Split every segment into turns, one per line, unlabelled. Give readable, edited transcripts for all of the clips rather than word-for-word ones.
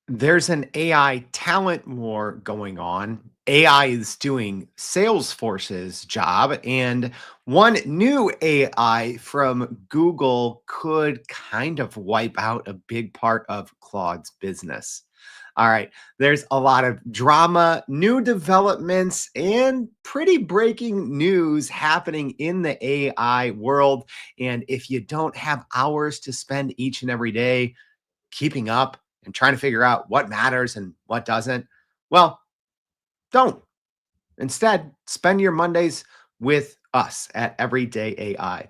There's an AI talent war going on. AI is doing Salesforce's job, and one new AI from Google could kind of wipe out a big part of Claude's business. All right, there's a lot of drama, new developments, and pretty breaking news happening in the AI world. And if you don't have hours to spend each and every day, keeping up and trying to figure out what matters and what doesn't, well, don't. Instead, spend your Mondays with us at Everyday AI.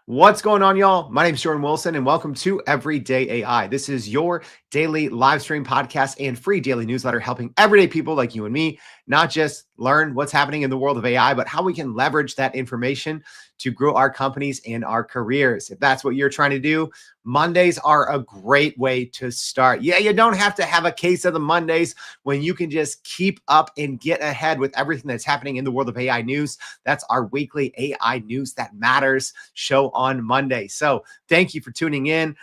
What's going on, y'all? My name is Jordan Wilson, and welcome to Everyday AI. This is your daily live stream podcast and free daily newsletter helping everyday people like you and me not just learn what's happening in the world of AI, but how we can leverage that information to grow our companies and our careers. If that's what you're trying to do, Mondays are a great way to start. Yeah, you don't have to have a case of the Mondays when you can just keep up and get ahead with everything that's happening in the world of AI news. That's our weekly AI News That Matters show on Monday. So thank you for tuning in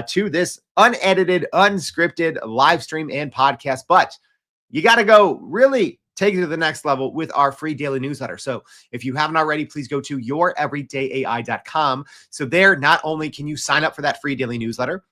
to this unedited, unscripted live stream and podcast. But you got to go really take it to the next level with our free daily newsletter. So if you haven't already, please go to youreverydayai.com. So there, not only can you sign up for that free daily newsletter,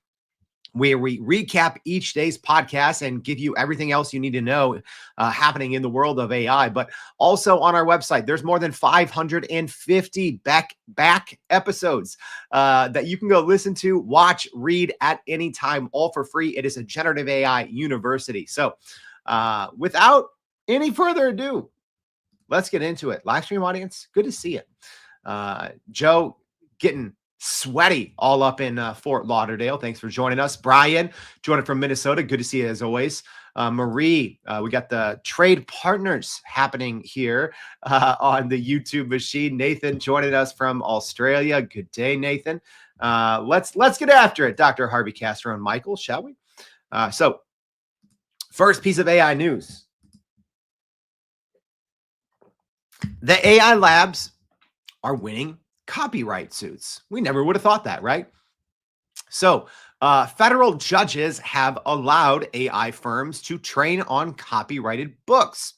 where we recap each day's podcast and give you everything else you need to know happening in the world of AI. But also on our website, there's more than 550 back episodes that you can go listen to, watch, read at any time, all for free. It is a generative AI university. So without any further ado, let's get into it. Live stream audience, good to see you. Joe getting sweaty all up in Fort Lauderdale. Thanks for joining us. Brian, joining from Minnesota. Good to see you as always. Marie, we got the trade partners happening here on the YouTube machine. Nathan joining us from Australia. Good day, Nathan. Let's get after it, Dr. Harvey Castro and Michael, shall we? So first piece of AI news. The AI labs are winning copyright suits. We never would have thought that, right? So federal judges have allowed AI firms to train on copyrighted books.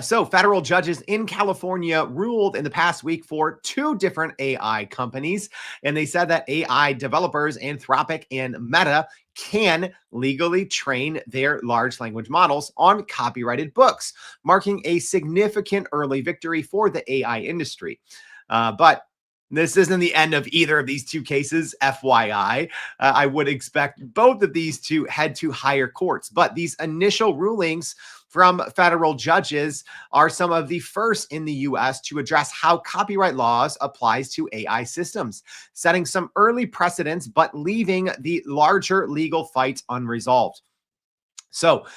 So federal judges in California ruled in the past week for two different AI companies, and they said that AI developers, Anthropic and Meta, can legally train their large language models on copyrighted books, marking a significant early victory for the AI industry. But this isn't the end of either of these two cases, FYI. I would expect both of these to head to higher courts, but these initial rulings from federal judges are some of the first in the US to address how copyright laws applies to AI systems, setting some early precedents, but leaving the larger legal fight unresolved. So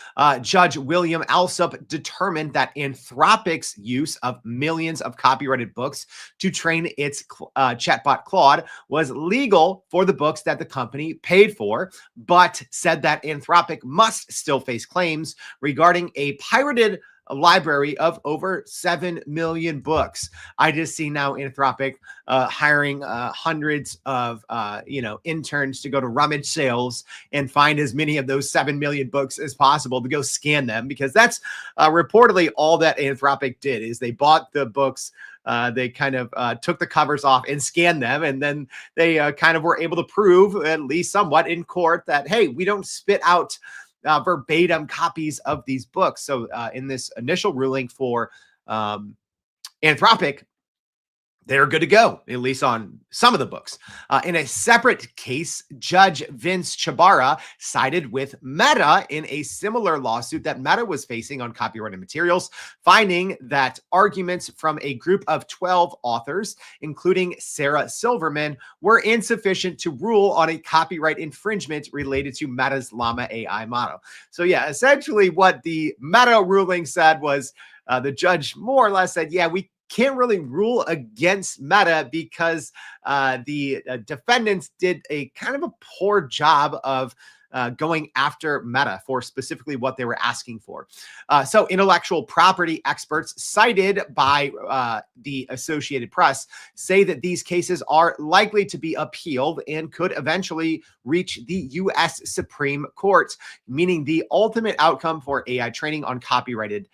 Judge William Alsup determined that Anthropic's use of millions of copyrighted books to train its chatbot Claude was legal for the books that the company paid for, but said that Anthropic must still face claims regarding a pirated library of over 7 million books. I just see now Anthropic hiring hundreds of interns to go to rummage sales and find as many of those 7 million books as possible to go scan them, because that's reportedly all that Anthropic did. Is they bought the books, they kind of took the covers off and scanned them, and then they kind of were able to prove, at least somewhat in court, that, hey, we don't spit out verbatim copies of these books. So in this initial ruling for Anthropic, they're good to go, at least on some of the books. In a separate case, Judge Vince Chabara sided with Meta in a similar lawsuit that Meta was facing on copyrighted materials, finding that arguments from a group of 12 authors, including Sarah Silverman, were insufficient to rule on a copyright infringement related to Meta's Llama AI model. So yeah, essentially what the Meta ruling said was the judge more or less said, yeah, we can't really rule against Meta because the defendants did a kind of a poor job of going after Meta for specifically what they were asking for. So intellectual property experts cited by the Associated Press say that these cases are likely to be appealed and could eventually reach the U.S. Supreme Court, meaning the ultimate outcome for AI training on copyrighted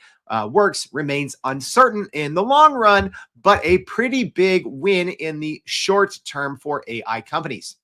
works remains uncertain in the long run, but a pretty big win in the short term for AI companies.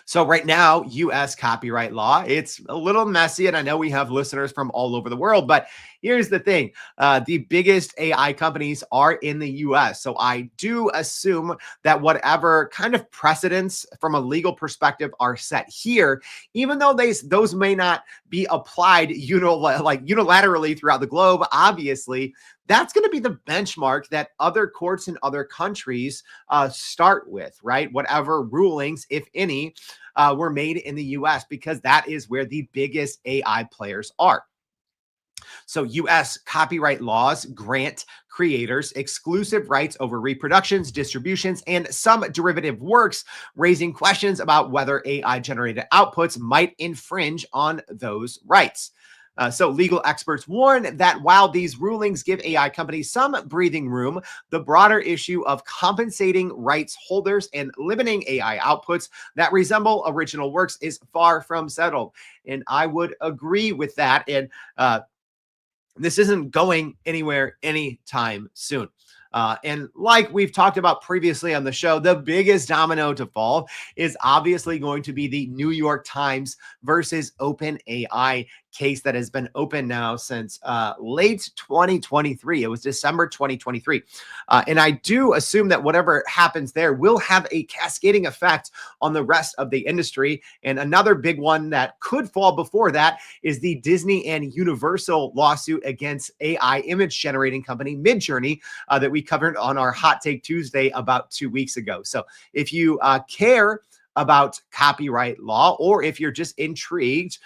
So right now, US copyright law, it's a little messy, and I know we have listeners from all over the world, but here's the thing. The biggest AI companies are in the US. So I do assume that whatever kind of precedents from a legal perspective are set here, even though those may not be applied unilaterally throughout the globe, obviously, that's going to be the benchmark that other courts in other countries start with, right? Whatever rulings, if any, were made in the US, because that is where the biggest AI players are. So US copyright laws grant creators exclusive rights over reproductions, distributions, and some derivative works, raising questions about whether AI generated outputs might infringe on those rights. So legal experts warn that while these rulings give AI companies some breathing room, the broader issue of compensating rights holders and limiting AI outputs that resemble original works is far from settled. And I would agree with that. And this isn't going anywhere anytime soon. And like we've talked about previously on the show, the biggest domino to fall is obviously going to be the New York Times versus OpenAI case that has been open now since late 2023. It was December 2023. And I do assume that whatever happens there will have a cascading effect on the rest of the industry. And another big one that could fall before that is the Disney and Universal lawsuit against AI image generating company Midjourney that we covered on our Hot Take Tuesday about 2 weeks ago. So if you care about copyright law, or if you're just intrigued,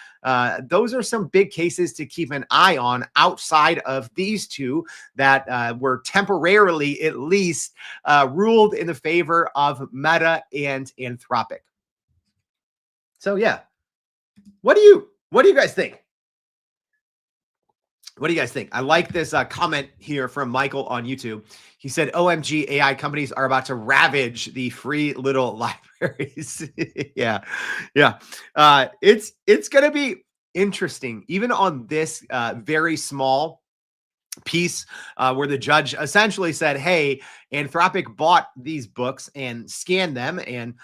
those are some big cases to keep an eye on outside of these two that were temporarily at least ruled in the favor of Meta and Anthropic. So yeah, what do you guys think? What do you guys think? I like this comment here from Michael on YouTube. He said, OMG, AI companies are about to ravage the free little libraries. Yeah. It's going to be interesting, even on this very small piece where the judge essentially said, hey, Anthropic bought these books and scanned them, and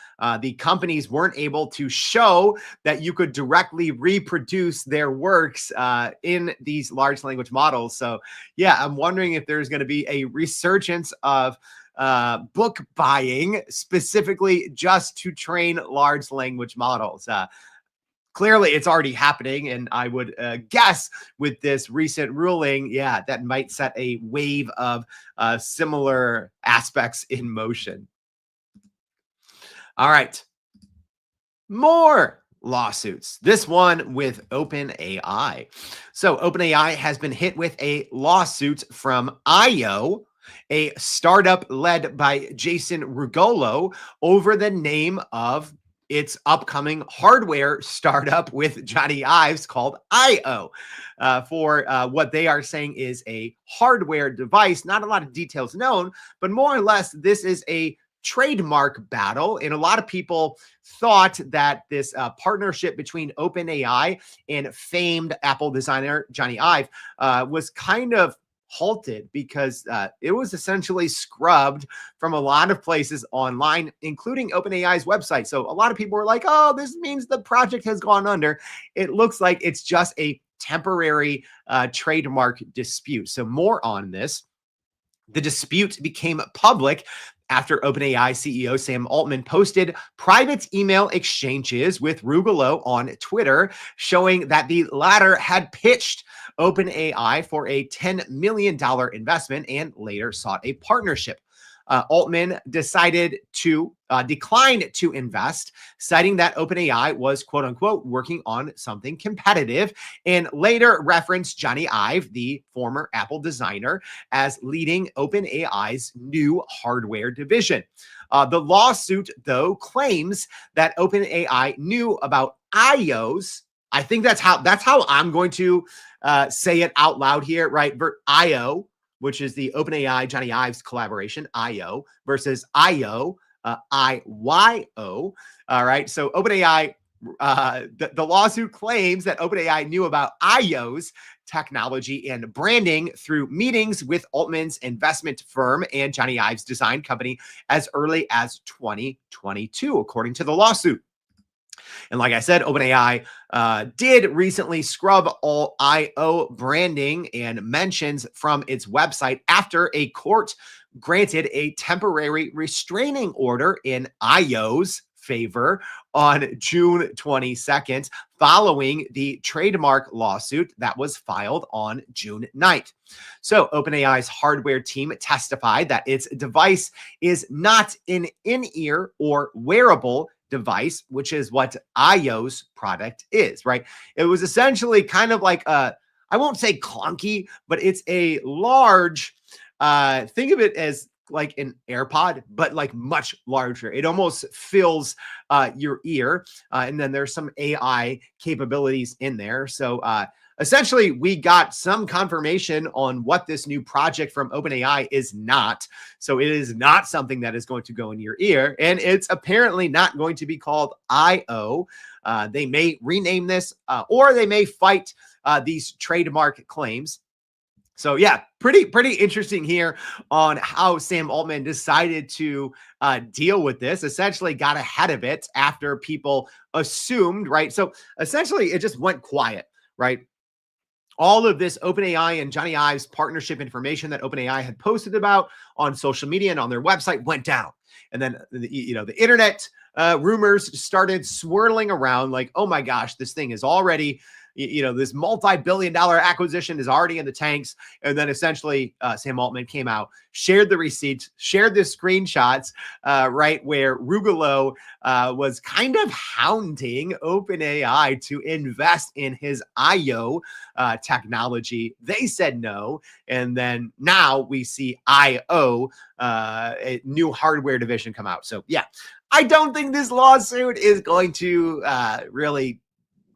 the companies weren't able to show that you could directly reproduce their works in these large language models. So yeah, I'm wondering if there's going to be a resurgence of book buying specifically just to train large language models. Clearly, it's already happening, and I would guess with this recent ruling, yeah, that might set a wave of similar aspects in motion. All right, more lawsuits. This one with OpenAI. So OpenAI has been hit with a lawsuit from IO, a startup led by Jason Rugolo, over the name of its upcoming hardware startup with Johnny Ives called IO for what they are saying is a hardware device. Not a lot of details known, but more or less this is a trademark battle. And a lot of people thought that this partnership between OpenAI and famed Apple designer Johnny Ive was kind of halted because it was essentially scrubbed from a lot of places online, including OpenAI's website. So a lot of people were like, oh, this means the project has gone under. It looks like it's just a temporary trademark dispute. So more on this. The dispute became public after OpenAI CEO Sam Altman posted private email exchanges with Rugolo on Twitter, showing that the latter had pitched OpenAI for a $10 million investment and later sought a partnership. Altman decided to decline to invest, citing that OpenAI was quote unquote working on something competitive, and later referenced Johnny Ive, the former Apple designer, as leading OpenAI's new hardware division. The lawsuit, though, claims that OpenAI knew about IOs. I think that's how I'm going to say it out loud here, right? IO, which is the OpenAI Johnny Ives collaboration, IO, versus IO, IYO. All right. So OpenAI, the lawsuit claims that OpenAI knew about IO's technology and branding through meetings with Altman's investment firm and Johnny Ives design company as early as 2022, according to the lawsuit. And like I said, OpenAI did recently scrub all IO branding and mentions from its website after a court granted a temporary restraining order in IO's favor on June 22nd, following the trademark lawsuit that was filed on June 9th. So OpenAI's hardware team testified that its device is not an in-ear or wearable device, which is what IO's product is, right? It was essentially kind of like I won't say clunky, but it's a large, think of it as like an AirPod, but like much larger. It almost fills your ear. And then there's some AI capabilities in there. So essentially, we got some confirmation on what this new project from OpenAI is not. So it is not something that is going to go in your ear. And it's apparently not going to be called IO. They may rename this or they may fight these trademark claims. So yeah, pretty interesting here on how Sam Altman decided to deal with this. Essentially got ahead of it after people assumed, right? So essentially it just went quiet, right? All of this OpenAI and Johnny Ive's partnership information that OpenAI had posted about on social media and on their website went down. And then, the internet rumors started swirling around like, oh my gosh, this thing is already, this multi-billion-dollar acquisition is already in the tanks. And then essentially Sam Altman came out, shared the receipts, shared the screenshots, right, where Rugolo was kind of hounding OpenAI to invest in his IO technology. They said no. And then now we see IO, a new hardware division, come out. So yeah, I don't think this lawsuit is going to really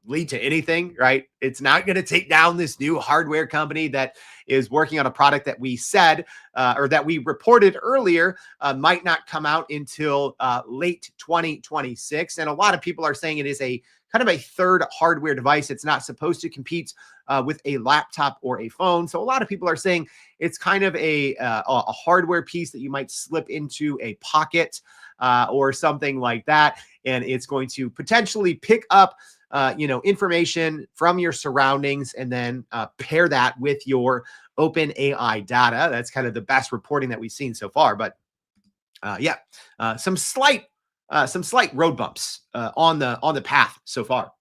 lead to anything, right? It's not going to take down this new hardware company that is working on a product that we said or that we reported earlier might not come out until late 2026. And a lot of people are saying it is a kind of a third hardware device. It's not supposed to compete with a laptop or a phone. So a lot of people are saying it's kind of a hardware piece that you might slip into a pocket or something like that. And it's going to potentially pick up information from your surroundings and then pair that with your OpenAI data. That's kind of the best reporting that we've seen so far. But some slight road bumps on the path so far.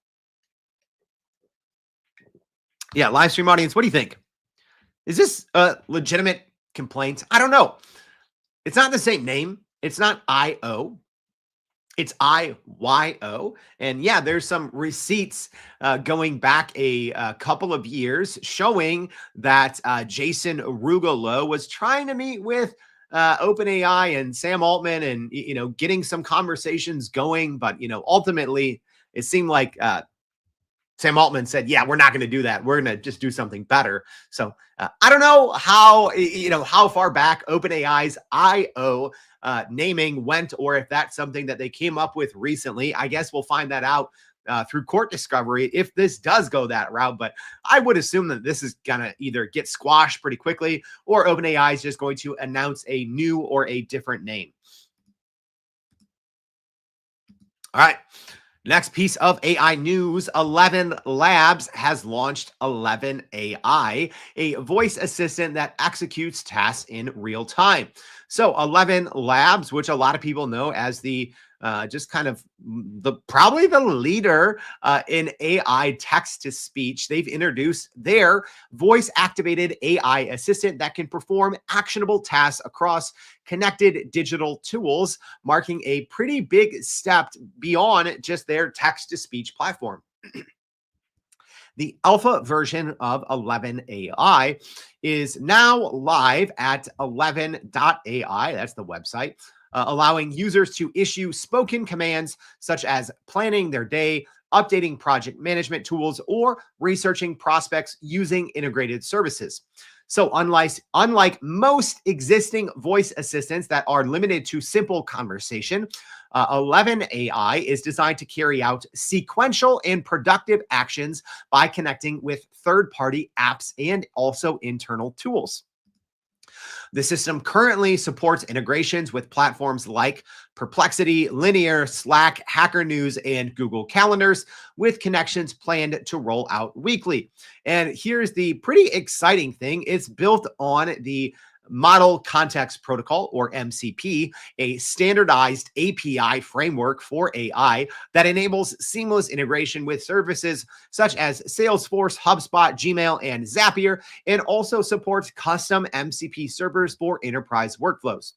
Yeah, live stream audience, what do you think? Is this a legitimate complaint? I don't know. It's not the same name. It's not IO. It's IYO. And yeah, there's some receipts going back a couple of years showing that Jason Rugolo was trying to meet with OpenAI and Sam Altman and, getting some conversations going. But, ultimately it seemed like Sam Altman said, yeah, we're not going to do that. We're going to just do something better. So I don't know how far back OpenAI's IO naming went, or if that's something that they came up with recently. I guess we'll find that out through court discovery if this does go that route. But I would assume that this is going to either get squashed pretty quickly or OpenAI is just going to announce a new or a different name. All right. Next piece of AI news, 11 Labs has launched 11 AI, a voice assistant that executes tasks in real time. So 11 Labs, which a lot of people know as the just kind of probably the leader in AI text to speech. They've introduced their voice activated AI assistant that can perform actionable tasks across connected digital tools, marking a pretty big step beyond just their text to speech platform. The alpha version of 11 AI is now live at 11.ai. That's the website, allowing users to issue spoken commands such as planning their day, updating project management tools, or researching prospects using integrated services. So, unlike most existing voice assistants that are limited to simple conversation, 11 AI is designed to carry out sequential and productive actions by connecting with third-party apps and also internal tools. The system currently supports integrations with platforms like Perplexity, Linear, Slack, Hacker News, and Google Calendars, with connections planned to roll out weekly. And here's the pretty exciting thing. It's built on the Model Context Protocol, or MCP, a standardized API framework for AI that enables seamless integration with services such as Salesforce, HubSpot, Gmail, and Zapier, and also supports custom MCP servers for enterprise workflows.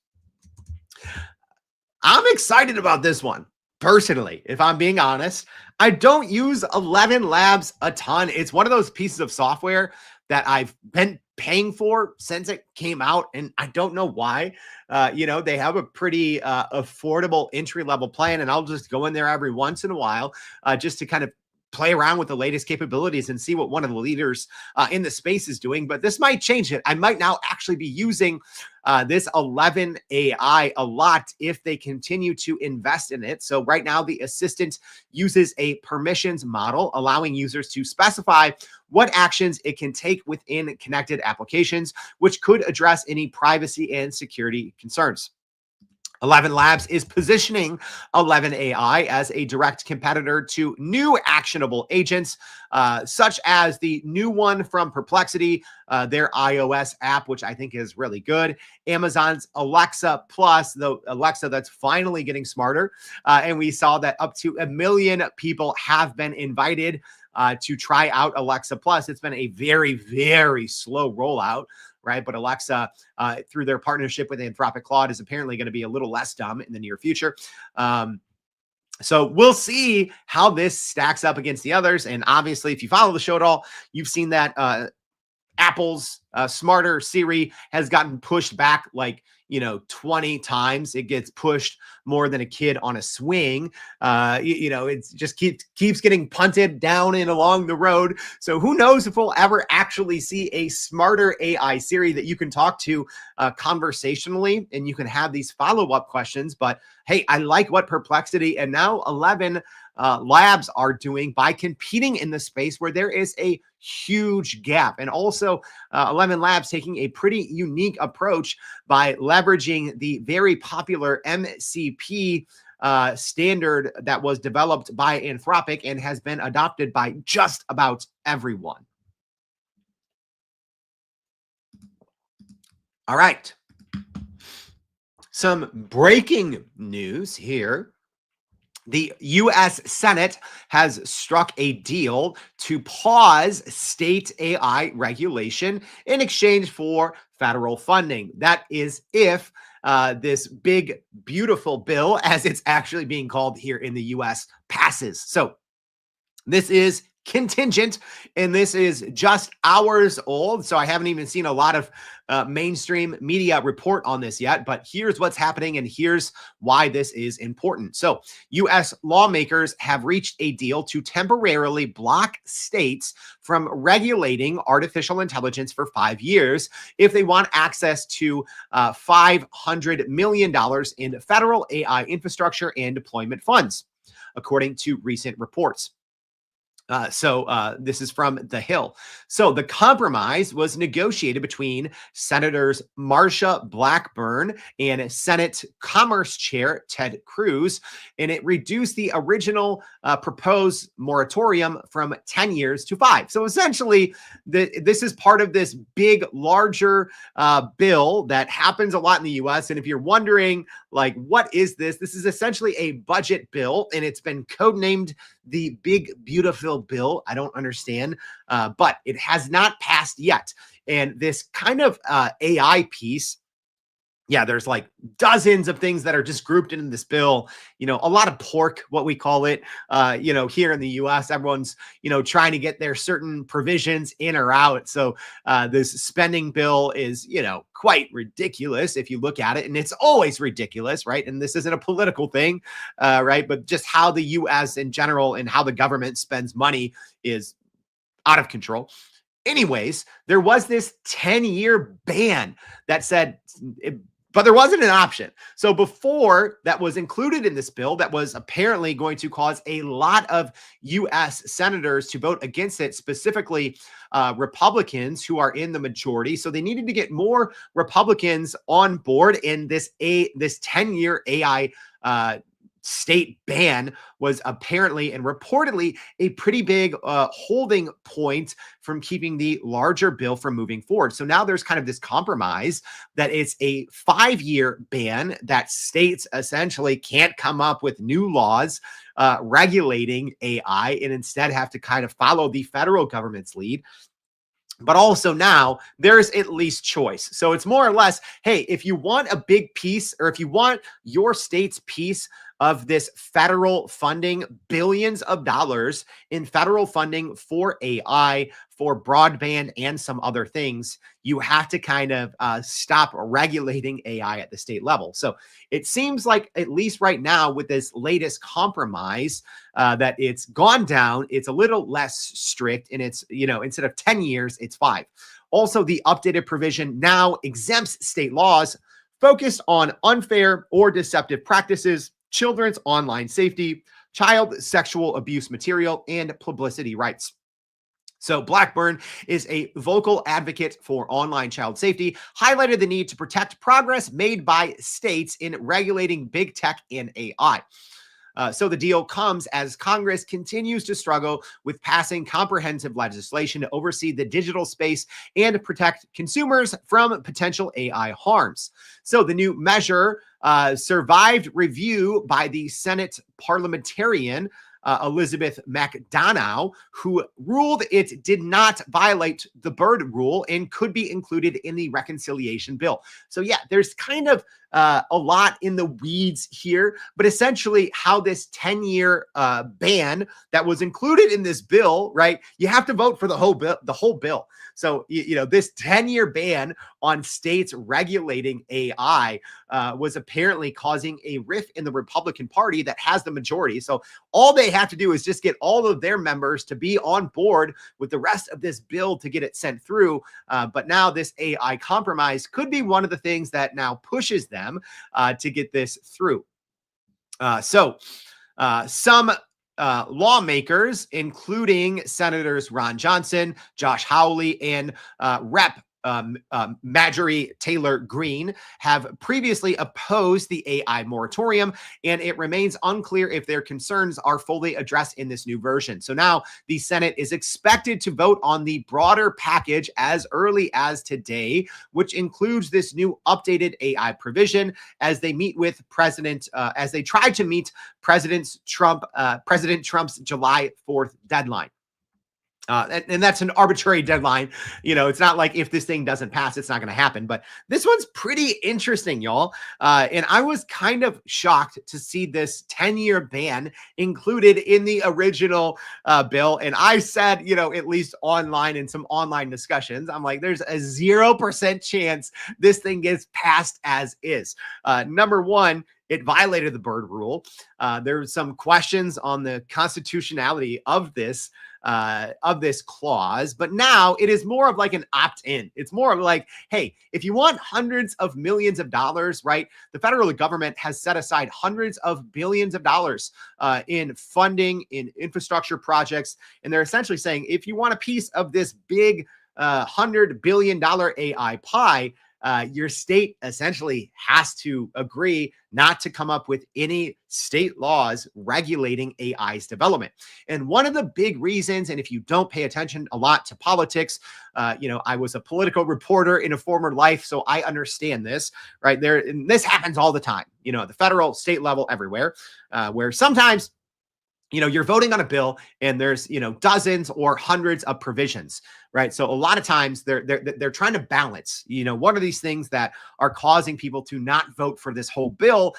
I'm excited about this one. Personally, if I'm being honest, I don't use 11 Labs a ton. It's one of those pieces of software that I've been paying for since it came out, and I don't know why. They have a pretty affordable entry level plan, and I'll just go in there every once in a while just to kind of play around with the latest capabilities and see what one of the leaders in the space is doing. But this might change it. I might now actually be using this 11 AI a lot if they continue to invest in it. So right now, the assistant uses a permissions model, allowing users to specify what actions it can take within connected applications, which could address any privacy and security concerns. 11 Labs is positioning 11 AI as a direct competitor to new actionable agents, such as the new one from Perplexity, their iOS app, which I think is really good, Amazon's Alexa Plus, the Alexa that's finally getting smarter. And we saw that up to 1 million people have been invited to try out Alexa Plus. It's been a very, very slow rollout, right? But Alexa, through their partnership with Anthropic Claude, is apparently going to be a little less dumb in the near future. So we'll see how this stacks up against the others. And obviously, if you follow the show at all, you've seen that Apple's smarter Siri has gotten pushed back like 20 times. It gets pushed more than a kid on a swing. It's just keeps getting punted down and along the road. So who knows if we'll ever actually see a smarter AI Siri that you can talk to conversationally, and you can have these follow-up questions. But hey, I like what Perplexity and now 11 Labs are doing by competing in the space where there is a huge gap. And also 11 Labs taking a pretty unique approach by leveraging the very popular MCP standard that was developed by Anthropic and has been adopted by just about everyone. All right. Some breaking news here. The U.S. Senate has struck a deal to pause state AI regulation in exchange for federal funding. That is if this big, beautiful bill, as it's actually being called here in the U.S., passes. So this is contingent, and this is just hours old. So I haven't even seen a lot of mainstream media report on this yet, but here's what's happening and here's why this is important. So U.S. lawmakers have reached a deal to temporarily block states from regulating artificial intelligence for 5 years if they want access to $500 million in federal AI infrastructure and deployment funds, according to recent reports. This is from The Hill. So the compromise was negotiated between Senators Marsha Blackburn and Senate Commerce Chair Ted Cruz, and it reduced the original proposed moratorium from 10 years to 5. So essentially, this is part of this big, larger bill that happens a lot in the U.S. And if you're wondering, like, what is this? This is essentially a budget bill, and it's been codenamed the Big Beautiful Bill. I don't understand, but it has not passed yet. And this kind of AI piece, yeah, there's like dozens of things that are just grouped into this bill. A lot of pork, what we call it. Here in the US, everyone's, trying to get their certain provisions in or out. So this spending bill is, quite ridiculous if you look at it. And it's always ridiculous, right? And this isn't a political thing, right? But just how the US in general and how the government spends money is out of control. Anyways, there was this 10-year ban that said, but there wasn't an option. So before that was included in this bill, that was apparently going to cause a lot of U.S. senators to vote against it, specifically Republicans who are in the majority. So they needed to get more Republicans on board in this 10-year AI state ban was apparently and reportedly a pretty big holding point from keeping the larger bill from moving forward. So now there's kind of this compromise that it's a 5-year ban that states essentially can't come up with new laws regulating AI and instead have to kind of follow the federal government's lead. But also now there's at least choice. So it's more or less, hey, if you want a big piece or if you want your state's piece of this federal funding, billions of dollars in federal funding for AI, for broadband, and some other things, you have to kind of stop regulating AI at the state level. So it seems like, at least right now with this latest compromise, that it's gone down. It's a little less strict, and it's, instead of 10 years, it's 5. Also, the updated provision now exempts state laws focused on unfair or deceptive practices, children's online safety, child sexual abuse material, and publicity rights. So Blackburn is a vocal advocate for online child safety, highlighted the need to protect progress made by states in regulating big tech and AI. So the deal comes as Congress continues to struggle with passing comprehensive legislation to oversee the digital space and protect consumers from potential AI harms. So the new measure survived review by the Senate parliamentarian Elizabeth McDonough, who ruled it did not violate the Byrd rule and could be included in the reconciliation bill. So yeah, there's kind of a lot in the weeds here, but essentially how this 10-year ban that was included in this bill, right? You have to vote for the whole bill. So, this 10-year ban on states regulating AI was apparently causing a rift in the Republican Party that has the majority. So all they have to do is just get all of their members to be on board with the rest of this bill to get it sent through. But now this AI compromise could be one of the things that now pushes them to get this through. Some lawmakers, including Senators Ron Johnson, Josh Hawley, and Rep. Marjorie Taylor Greene, have previously opposed the AI moratorium, and it remains unclear if their concerns are fully addressed in this new version. So now the Senate is expected to vote on the broader package as early as today, which includes this new updated AI provision as they meet with as they try to meet President Trump's July 4th deadline. And that's an arbitrary deadline. It's not like if this thing doesn't pass, it's not going to happen. But this one's pretty interesting, y'all. And I was kind of shocked to see this 10-year ban included in the original bill. And I said, at least online in some online discussions, I'm like, there's a 0% chance this thing gets passed as is. Number one, it violated the bird rule. There were some questions on the constitutionality of this clause, but now it is more of like an opt-in. It's more of like, hey, if you want hundreds of millions of dollars, right? The federal government has set aside hundreds of billions of dollars in funding in infrastructure projects, and they're essentially saying, if you want a piece of this big $100 billion AI pie, your state essentially has to agree not to come up with any state laws regulating AI's development. And one of the big reasons, and if you don't pay attention a lot to politics, I was a political reporter in a former life, so I understand this, right? And this happens all the time, at the federal, state level, everywhere, where sometimes you're voting on a bill and there's, dozens or hundreds of provisions, right? So a lot of times they're trying to balance, what are these things that are causing people to not vote for this whole bill,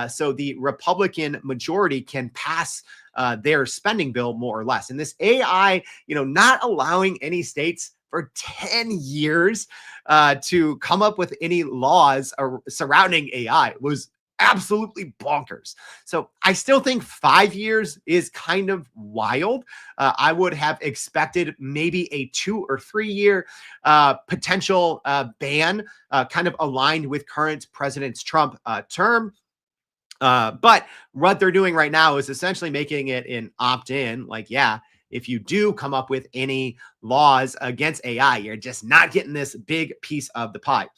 so the Republican majority can pass their spending bill more or less. And this AI, not allowing any states for 10 years to come up with any laws surrounding AI was absolutely bonkers. So I still think 5 years is kind of wild. I would have expected maybe a 2 or 3 year potential ban, kind of aligned with current President Trump term. But what they're doing right now is essentially making it an opt-in. Like, yeah, if you do come up with any laws against AI, you're just not getting this big piece of the pie.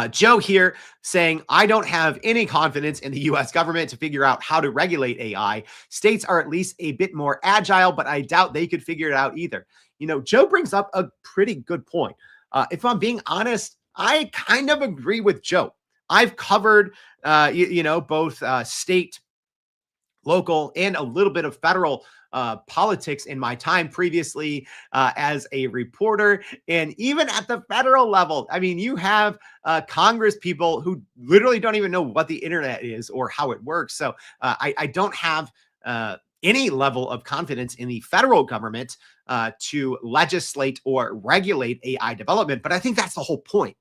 Joe here saying, I don't have any confidence in the US government to figure out how to regulate AI. States are at least a bit more agile, but I doubt they could figure it out either. Joe brings up a pretty good point. If I'm being honest, I kind of agree with Joe. I've covered, both state, local, and a little bit of federal politics in my time previously as a reporter. And even at the federal level, I mean, you have Congress people who literally don't even know what the internet is or how it works. So I don't have any level of confidence in the federal government to legislate or regulate AI development. But I think that's the whole point.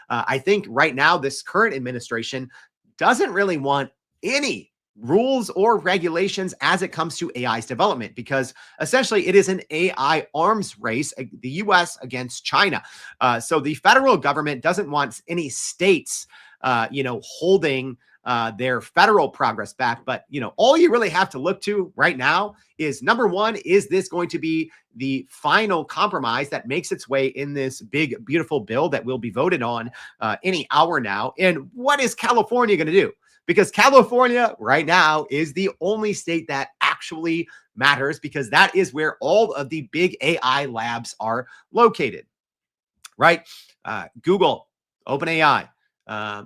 I think right now, this current administration doesn't really want any rules or regulations as it comes to AI's development, because essentially it is an AI arms race, the US against China. So the federal government doesn't want any states, holding their federal progress back. But, all you really have to look to right now is, number one, is this going to be the final compromise that makes its way in this big, beautiful bill that will be voted on any hour now? And what is California going to do? Because California right now is the only state that actually matters, because that is where all of the big AI labs are located, right? Google, OpenAI,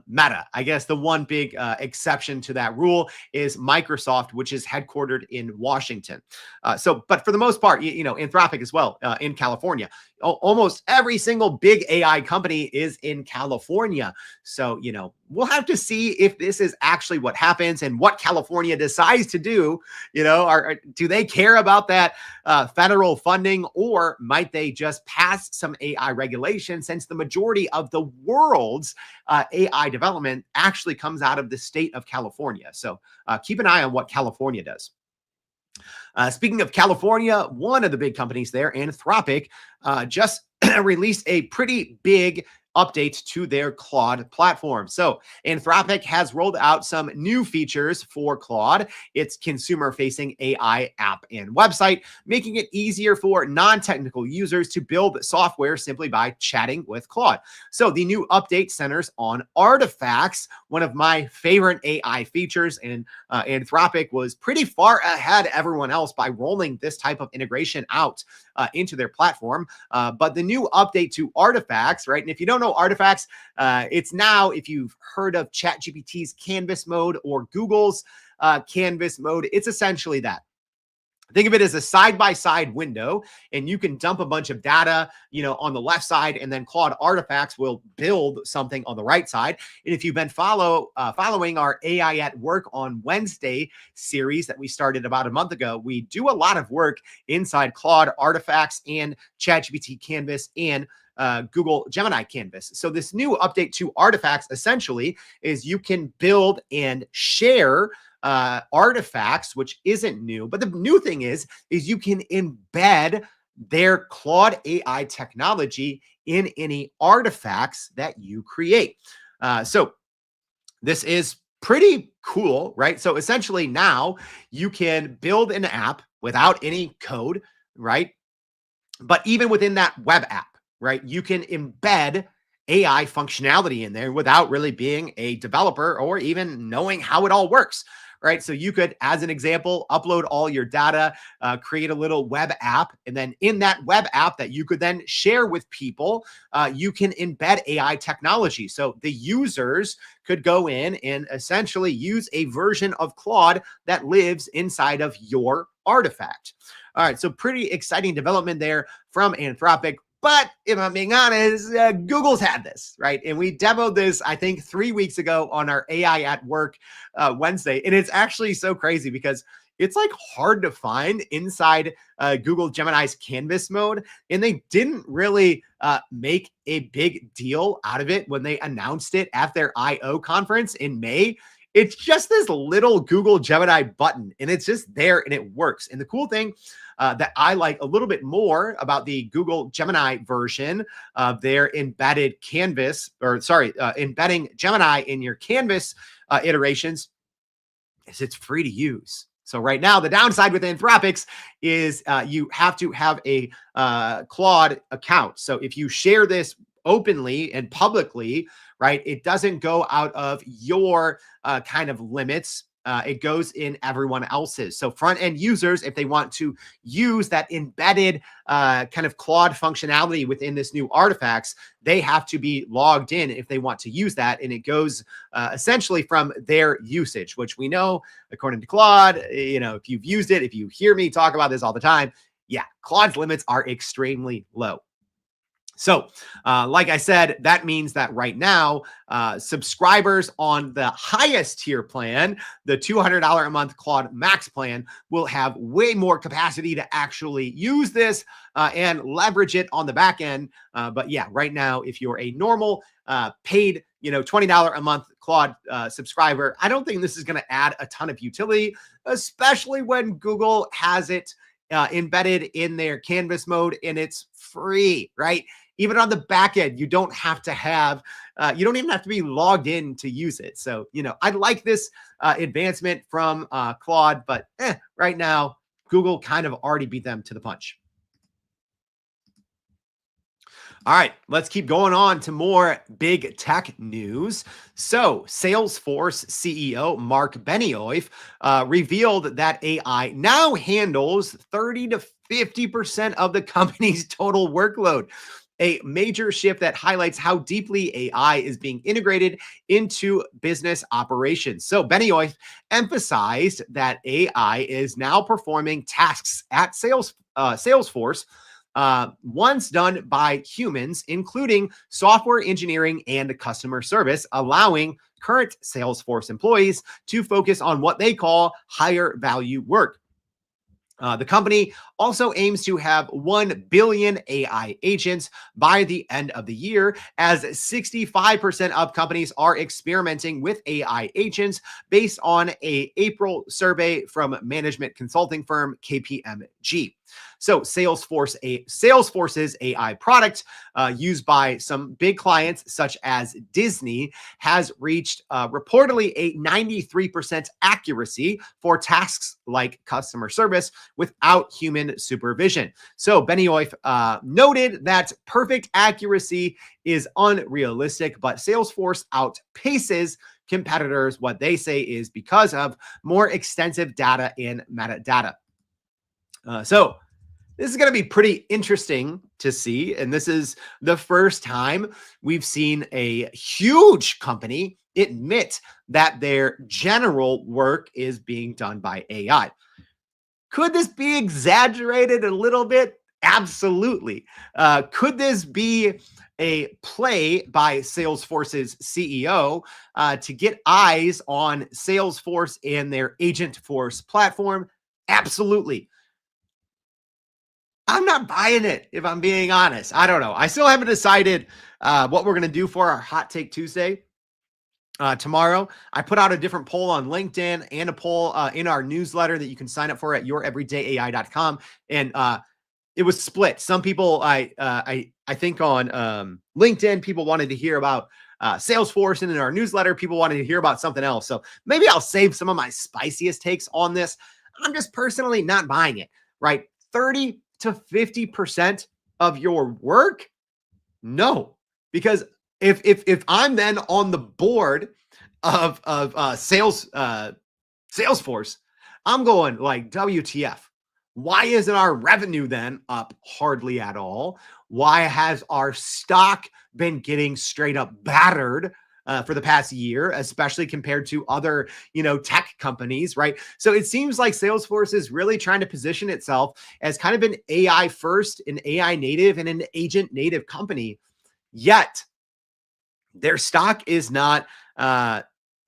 Meta. I guess the one big exception to that rule is Microsoft, which is headquartered in Washington. But for the most part, Anthropic as well in California. Almost every single big AI company is in California. So, we'll have to see if this is actually what happens and what California decides to do. Do they care about that federal funding, or might they just pass some AI regulation, since the majority of the world's AI development actually comes out of the state of California? So keep an eye on what California does. Speaking of California, one of the big companies there, Anthropic, just released a pretty big update to their Claude platform. So Anthropic has rolled out some new features for Claude, its consumer-facing AI app and website, making it easier for non-technical users to build software simply by chatting with Claude. So the new update centers on artifacts, one of my favorite AI features, and Anthropic was pretty far ahead of everyone else by rolling this type of integration out into their platform. But the new update to artifacts, right? And if you don't know artifacts, it's now, if you've heard of ChatGPT's Canvas mode or Google's Canvas mode, it's essentially that. Think of it as a side-by-side window, and you can dump a bunch of data, on the left side, and then Claude Artifacts will build something on the right side. And if you've been following our AI at Work on Wednesday series that we started about a month ago, we do a lot of work inside Claude Artifacts and ChatGPT Canvas and Google Gemini Canvas. So this new update to artifacts essentially is you can build and share artifacts, which isn't new. But the new thing is you can embed their Claude AI technology in any artifacts that you create. So this is pretty cool, right? So essentially now you can build an app without any code, right? But even within that web app, right, you can embed AI functionality in there without really being a developer or even knowing how it all works, right? So you could, as an example, upload all your data, create a little web app, and then in that web app that you could then share with people, you can embed AI technology. So the users could go in and essentially use a version of Claude that lives inside of your artifact. All right, so pretty exciting development there from Anthropic. But if I'm being honest, Google's had this, right? And we demoed this, I think, 3 weeks ago on our AI at Work Wednesday. And it's actually so crazy because it's like hard to find inside Google Gemini's Canvas mode. And they didn't really make a big deal out of it when they announced it at their I/O conference in May. It's just this little Google Gemini button, and it's just there and it works. And the cool thing that I like a little bit more about the Google Gemini version of their embedded Canvas, or sorry, embedding Gemini in your Canvas iterations is it's free to use. So right now, the downside with Anthropics is you have to have a Claude account. So if you share this openly and publicly, right, it doesn't go out of your kind of limits. It goes in everyone else's. So front end users, if they want to use that embedded kind of Claude functionality within this new artifacts, they have to be logged in if they want to use that. And it goes essentially from their usage, which we know, according to Claude, you know, if you've used it, if you hear me talk about this all the time, yeah, Claude's limits are extremely low. So, like I said, that means that right now, subscribers on the highest tier plan, the $200 a month Claude Max plan, will have way more capacity to actually use this and leverage it on the back end. But yeah, right now, if you're a normal paid, $20 a month Claude subscriber, I don't think this is going to add a ton of utility, especially when Google has it embedded in their Canvas mode and it's free, right? Even on the back end, you don't have to have, you don't even have to be logged in to use it. So, I like this advancement from Claude, but right now, Google kind of already beat them to the punch. All right, let's keep going on to more big tech news. So, Salesforce CEO Mark Benioff revealed that AI now handles 30 to 50% of the company's total workload. A major shift that highlights how deeply AI is being integrated into business operations. So Benioff emphasized that AI is now performing tasks at Salesforce once done by humans, including software engineering and customer service, allowing current Salesforce employees to focus on what they call higher value work. The company also aims to have 1 billion AI agents by the end of the year, as 65% of companies are experimenting with AI agents based on an April survey from management consulting firm KPMG. So Salesforce's AI product used by some big clients such as Disney has reached reportedly a 93% accuracy for tasks like customer service without human supervision. So Benioff noted that perfect accuracy is unrealistic, but Salesforce outpaces competitors. What they say is because of more extensive data and metadata. So this is going to be pretty interesting to see. And this is the first time we've seen a huge company admit that their general work is being done by AI. Could this be exaggerated a little bit? Absolutely. Could this be a play by Salesforce's CEO to get eyes on Salesforce and their Agentforce platform? Absolutely. I'm not buying it, if I'm being honest. I don't know. I still haven't decided what we're going to do for our Hot Take Tuesday. Tomorrow, I put out a different poll on LinkedIn and a poll in our newsletter that you can sign up for at youreverydayai.com. And it was split. Some people, I think on LinkedIn, people wanted to hear about Salesforce, and in our newsletter, people wanted to hear about something else. So maybe I'll save some of my spiciest takes on this. I'm just personally not buying it, right? 30 to 50% of your work? No, because if I'm then on the board of Salesforce, I'm going like, WTF? Why isn't our revenue then up hardly at all? Why has our stock been getting straight up battered for the past year, especially compared to other, tech companies, right? So it seems like Salesforce is really trying to position itself as kind of an AI first, an AI native, and an agent native company. Yet their stock is not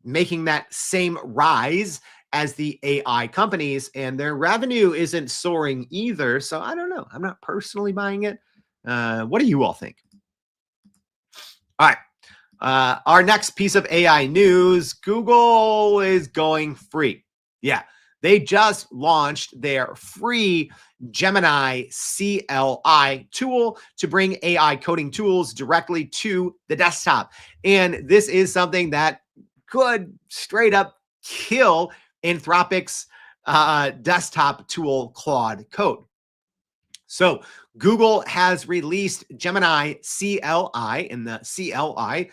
making that same rise as the AI companies, and their revenue isn't soaring either. So I don't know. I'm not personally buying it. What do you all think? All right. Our next piece of AI news, Google is going free. Yeah, they just launched their free Gemini CLI tool to bring AI coding tools directly to the desktop. And this is something that could straight up kill Anthropic's desktop tool, Claude Code. So Google has released Gemini CLI, and the CLI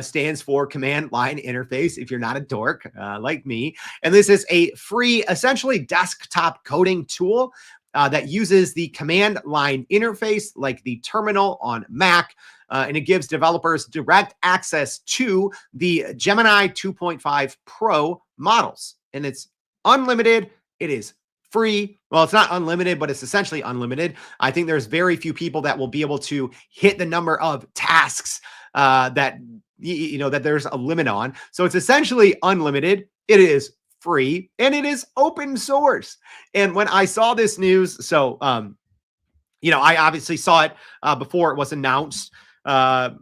stands for Command Line Interface, if you're not a dork like me. And this is a free, essentially desktop coding tool that uses the command line interface like the terminal on Mac. And it gives developers direct access to the Gemini 2.5 Pro models. And it's unlimited. It is free. Well, it's not unlimited, but it's essentially unlimited. I think there's very few people that will be able to hit the number of tasks that there's a limit on. So it's essentially unlimited. It is free and it is open source. And when I saw this news, so I obviously saw it before it was announced. And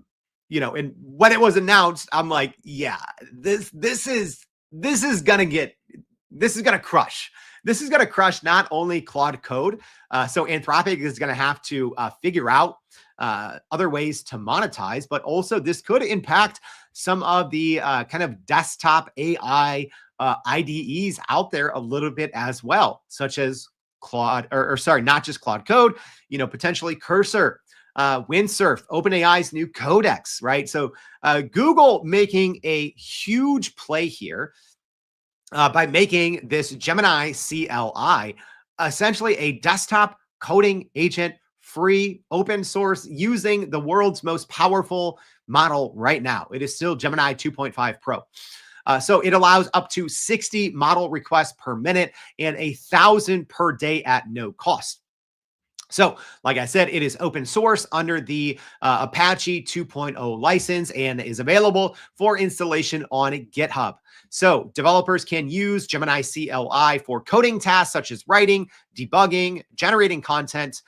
when it was announced, I'm like, yeah, this is gonna crush. This is going to crush not only Claude Code, so Anthropic is going to have to figure out other ways to monetize, but also this could impact some of the kind of desktop AI IDEs out there a little bit as well, such as Claude, or sorry, not just Claude Code, potentially Cursor, Windsurf, OpenAI's new Codex, right? So Google making a huge play here by making this Gemini CLI essentially a desktop coding agent, free, open source, using the world's most powerful model right now. It is still Gemini 2.5 Pro. So it allows up to 60 model requests per minute and 1,000 per day at no cost. So, like I said, it is open source under the Apache 2.0 license and is available for installation on GitHub. So developers can use Gemini CLI for coding tasks such as writing, debugging, generating content,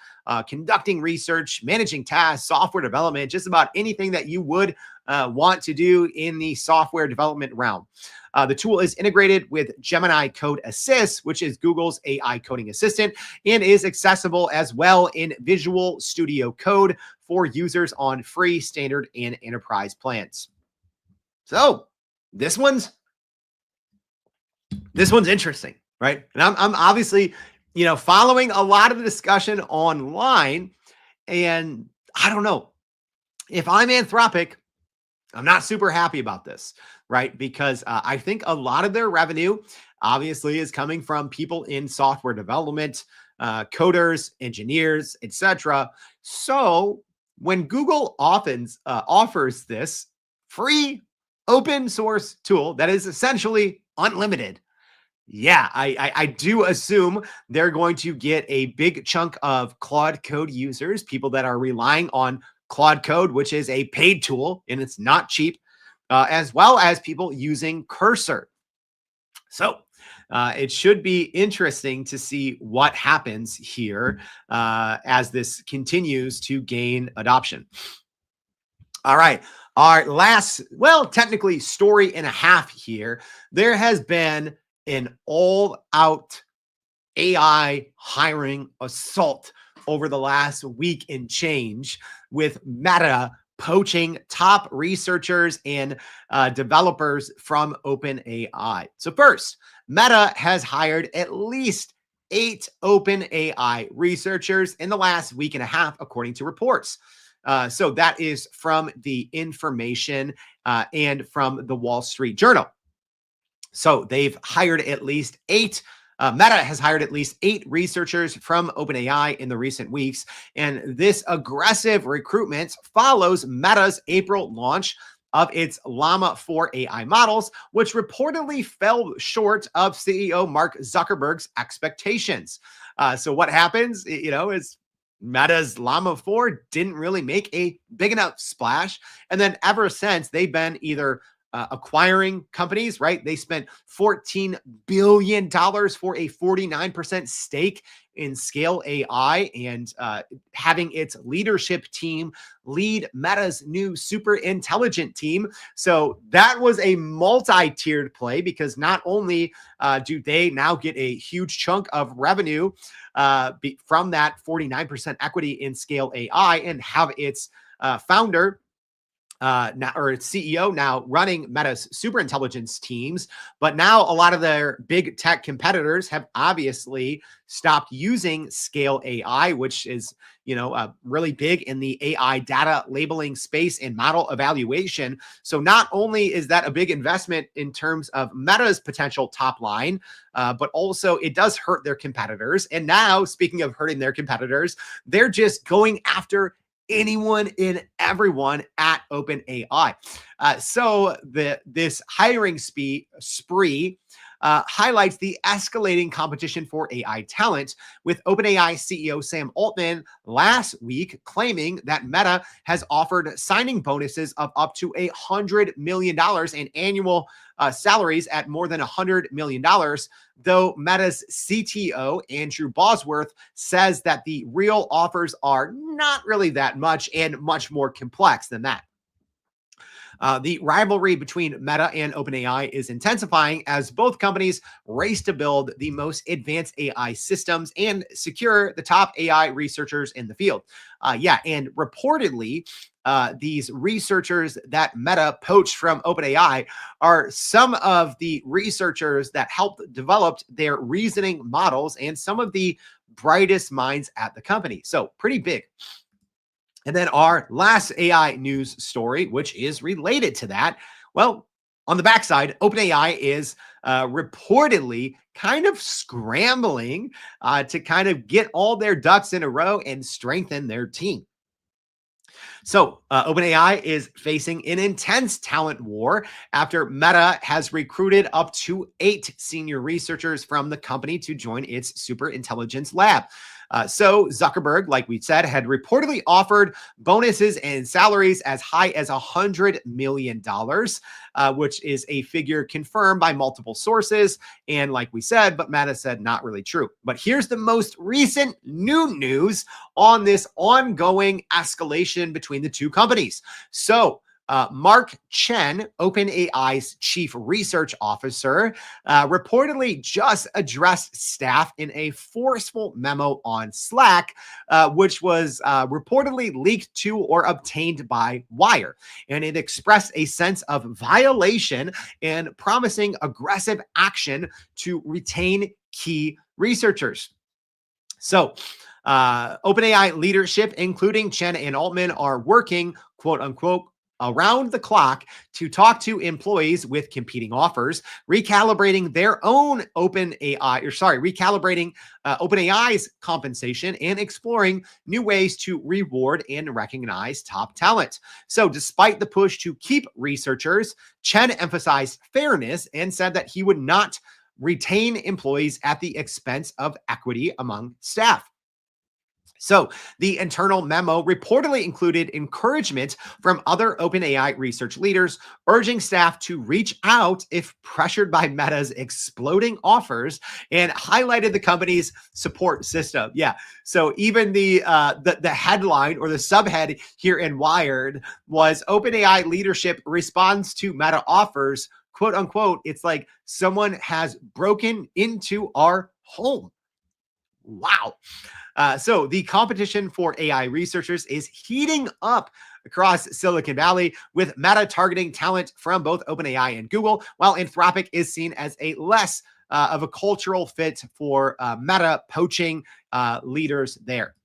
conducting research, managing tasks, software development, just about anything that you would want to do in the software development realm. The tool is integrated with Gemini Code Assist, which is Google's AI coding assistant, and is accessible as well in Visual Studio Code for users on free, standard, and enterprise plans. So this one's interesting, right? And I'm obviously, following a lot of the discussion online, and I don't know if I'm Anthropic, I'm not super happy about this, right? Because I think a lot of their revenue obviously is coming from people in software development, coders, engineers, etc. So when Google offers this free open source tool that is essentially unlimited, yeah, I do assume they're going to get a big chunk of Claude Code users, people that are relying on Claude Code, which is a paid tool and it's not cheap, as well as people using Cursor. So it should be interesting to see what happens here as this continues to gain adoption. All right. Our last, well, technically story and a half here. There has been an all out AI hiring assault over the last week and change, with Meta poaching top researchers and developers from OpenAI. So, first, Meta has hired at least 8 OpenAI researchers in the last week and a half, according to reports. So that is from the information and from the Wall Street Journal. So they've hired at least 8. Meta has hired at least 8 researchers from OpenAI in the recent weeks. And this aggressive recruitment follows Meta's April launch of its Llama 4 AI models, which reportedly fell short of CEO Mark Zuckerberg's expectations. So what happens, is Meta's Llama 4 didn't really make a big enough splash. And then ever since, they've been either acquiring companies, right? They spent $14 billion for a 49% stake in Scale AI and having its leadership team lead Meta's new super intelligent team. So that was a multi-tiered play, because not only do they now get a huge chunk of revenue from that 49% equity in Scale AI and have its founder now, or its CEO now running Meta's super intelligence teams. But now a lot of their big tech competitors have obviously stopped using Scale AI, which is, really big in the AI data labeling space and model evaluation. So not only is that a big investment in terms of Meta's potential top line, but also it does hurt their competitors. And now, speaking of hurting their competitors, they're just going after anyone and everyone at OpenAI. So this hiring spree highlights the escalating competition for AI talent, with OpenAI CEO Sam Altman last week claiming that Meta has offered signing bonuses of up to $100 million and annual salaries at more than $100 million, though Meta's CTO, Andrew Bosworth, says that the real offers are not really that much and much more complex than that. The rivalry between Meta and OpenAI is intensifying as both companies race to build the most advanced AI systems and secure the top AI researchers in the field. And reportedly, these researchers that Meta poached from OpenAI are some of the researchers that helped develop their reasoning models and some of the brightest minds at the company. So pretty big. And then our last AI news story, which is related to that. Well, on the backside, OpenAI is reportedly kind of scrambling to kind of get all their ducks in a row and strengthen their team. So OpenAI is facing an intense talent war after Meta has recruited up to 8 senior researchers from the company to join its super intelligence lab. So Zuckerberg, like we said, had reportedly offered bonuses and salaries as high as $100 million, which is a figure confirmed by multiple sources. And like we said, but Meta said not really true. But here's the most recent new news on this ongoing escalation between the two companies. So Mark Chen, OpenAI's chief research officer, reportedly just addressed staff in a forceful memo on Slack, which was reportedly leaked to or obtained by Wire. And it expressed a sense of violation and promising aggressive action to retain key researchers. So OpenAI leadership, including Chen and Altman, are working, quote unquote, around the clock to talk to employees with competing offers, recalibrating OpenAI's compensation and exploring new ways to reward and recognize top talent. So despite the push to keep researchers, Chen emphasized fairness and said that he would not retain employees at the expense of equity among staff. So the internal memo reportedly included encouragement from other OpenAI research leaders, urging staff to reach out if pressured by Meta's exploding offers, and highlighted the company's support system. Yeah. So even the headline or the subhead here in Wired was OpenAI leadership responds to Meta offers, quote unquote. It's like someone has broken into our home. Wow. So the competition for AI researchers is heating up across Silicon Valley, with Meta targeting talent from both OpenAI and Google, while Anthropic is seen as a less of a cultural fit for Meta, poaching leaders there.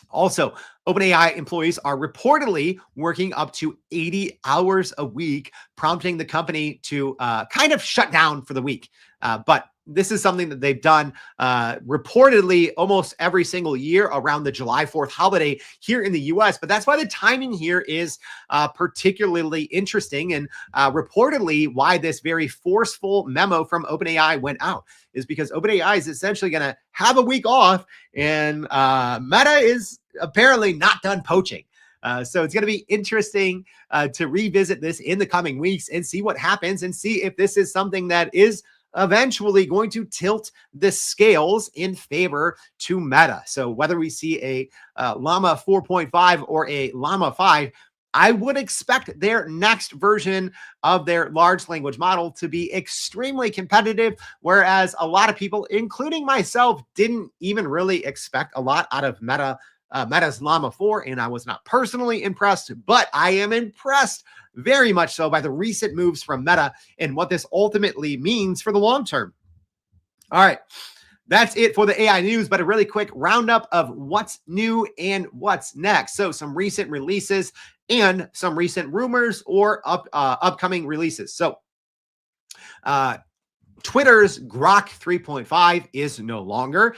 Also, OpenAI employees are reportedly working up to 80 hours a week, prompting the company to kind of shut down for the week. But this is something that they've done reportedly almost every single year around the July 4th holiday here in the US. But that's why the timing here is particularly interesting, and reportedly why this very forceful memo from OpenAI went out is because OpenAI is essentially going to have a week off, and Meta is apparently not done poaching. So it's going to be interesting to revisit this in the coming weeks and see what happens and see if this is something that is eventually going to tilt the scales in favor to Meta. So whether we see a Llama 4.5 or a Llama 5, I would expect their next version of their large language model to be extremely competitive, whereas a lot of people, including myself, didn't even really expect a lot out of Meta's Llama 4, and I was not personally impressed, but I am impressed very much so by the recent moves from Meta and what this ultimately means for the long term. All right. That's it for the AI news, but a really quick roundup of what's new and what's next. So some recent releases and some recent rumors or upcoming releases. So Twitter's Grok 3.5 is no longer.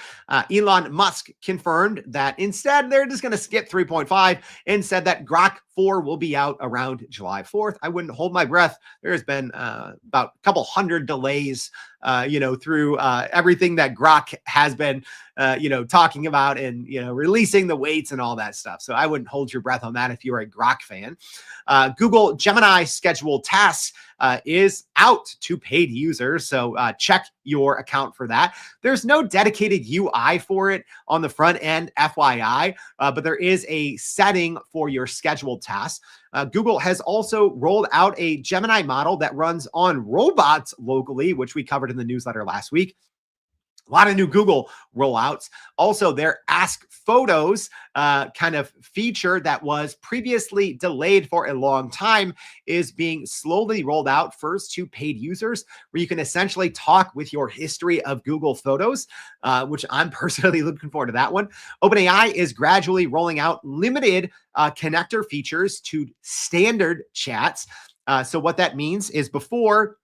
Elon Musk confirmed that instead they're just going to skip 3.5 and said that Grok 4 will be out around July 4th. I wouldn't hold my breath. There has been about a couple hundred delays, through everything that Grok has been, talking about and, releasing the weights and all that stuff. So I wouldn't hold your breath on that if you're a Grok fan. Google Gemini scheduled tasks is out to paid users. So check your account for that. There's no dedicated UI for it on the front end, FYI, but there is a setting for your scheduled tasks. Google has also rolled out a Gemini model that runs on robots locally, which we covered in the newsletter last week. A lot of new Google rollouts. Also, their Ask Photos kind of feature that was previously delayed for a long time is being slowly rolled out first to paid users, where you can essentially talk with your history of Google Photos, which I'm personally looking forward to that one. OpenAI is gradually rolling out limited connector features to standard chats. So what that means is before,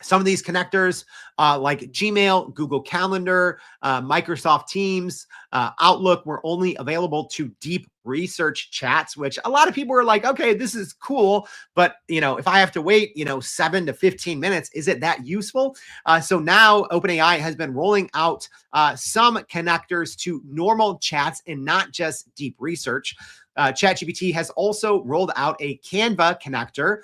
some of these connectors like Gmail, Google Calendar, Microsoft Teams, Outlook were only available to deep research chats, which a lot of people were like, okay, this is cool. But, if I have to wait, 7 to 15 minutes, is it that useful? So now OpenAI has been rolling out some connectors to normal chats and not just deep research. ChatGPT has also rolled out a Canva connector.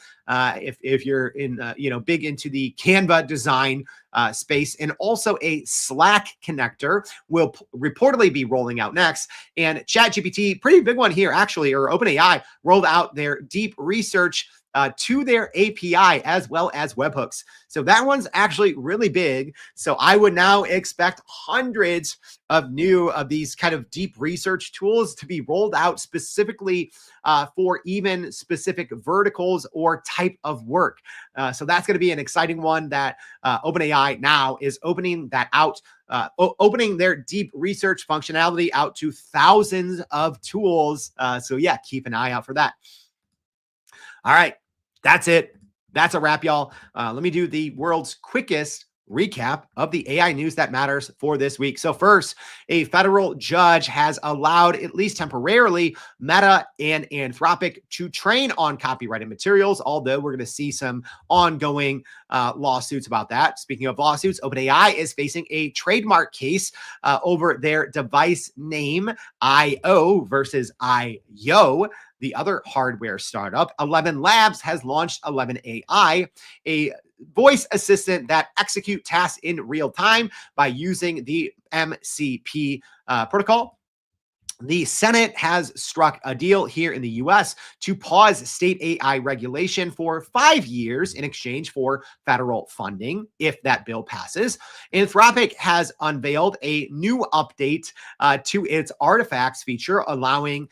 If you're in, big into the Canva design space, and also a Slack connector will reportedly be rolling out next. And ChatGPT, pretty big one here actually, or OpenAI rolled out their deep research to their API as well as webhooks. So that one's actually really big. So I would now expect hundreds of new of these kind of deep research tools to be rolled out specifically for even specific verticals or type of work. So that's going to be an exciting one that OpenAI now is opening that out, opening their deep research functionality out to thousands of tools. So yeah, keep an eye out for that. All right, that's it. That's a wrap, y'all. Let me do the world's quickest recap of the AI news that matters for this week. So first, a federal judge has allowed, at least temporarily, Meta and Anthropic to train on copyrighted materials, although we're going to see some ongoing lawsuits about that. Speaking of lawsuits, OpenAI is facing a trademark case over their device name, IO versus IO. The other hardware startup, 11 Labs, has launched 11 AI, a voice assistant that execute tasks in real time by using the MCP protocol. The Senate has struck a deal here in the US to pause state AI regulation for 5 years in exchange for federal funding, if that bill passes. Anthropic has unveiled a new update to its artifacts feature, allowing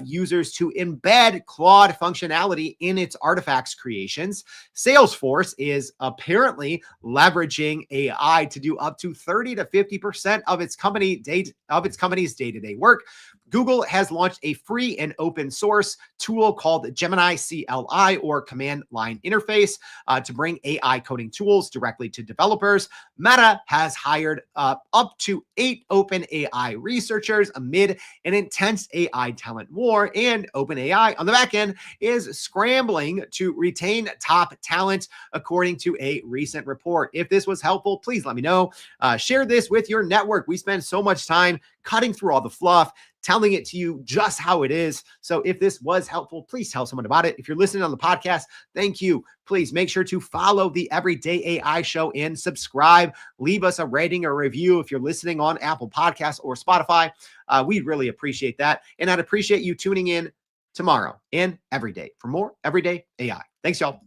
users to embed Claude functionality in its artifacts creations. Salesforce is apparently leveraging AI to do up to 30 to 50% of its company's day-to-day work. Google has launched a free and open source tool called Gemini CLI, or command line interface, to bring AI coding tools directly to developers. Meta has hired up to 8 OpenAI researchers amid an intense AI talent war, and OpenAI on the back end is scrambling to retain top talent, according to a recent report. If this was helpful, please let me know. Share this with your network. We spend so much time cutting through all the fluff, telling it to you just how it is. So if this was helpful, please tell someone about it. If you're listening on the podcast, thank you. Please make sure to follow the Everyday AI Show and subscribe. Leave us a rating or review if you're listening on Apple Podcasts or Spotify. We'd really appreciate that. And I'd appreciate you tuning in tomorrow and every day for more Everyday AI. Thanks, y'all.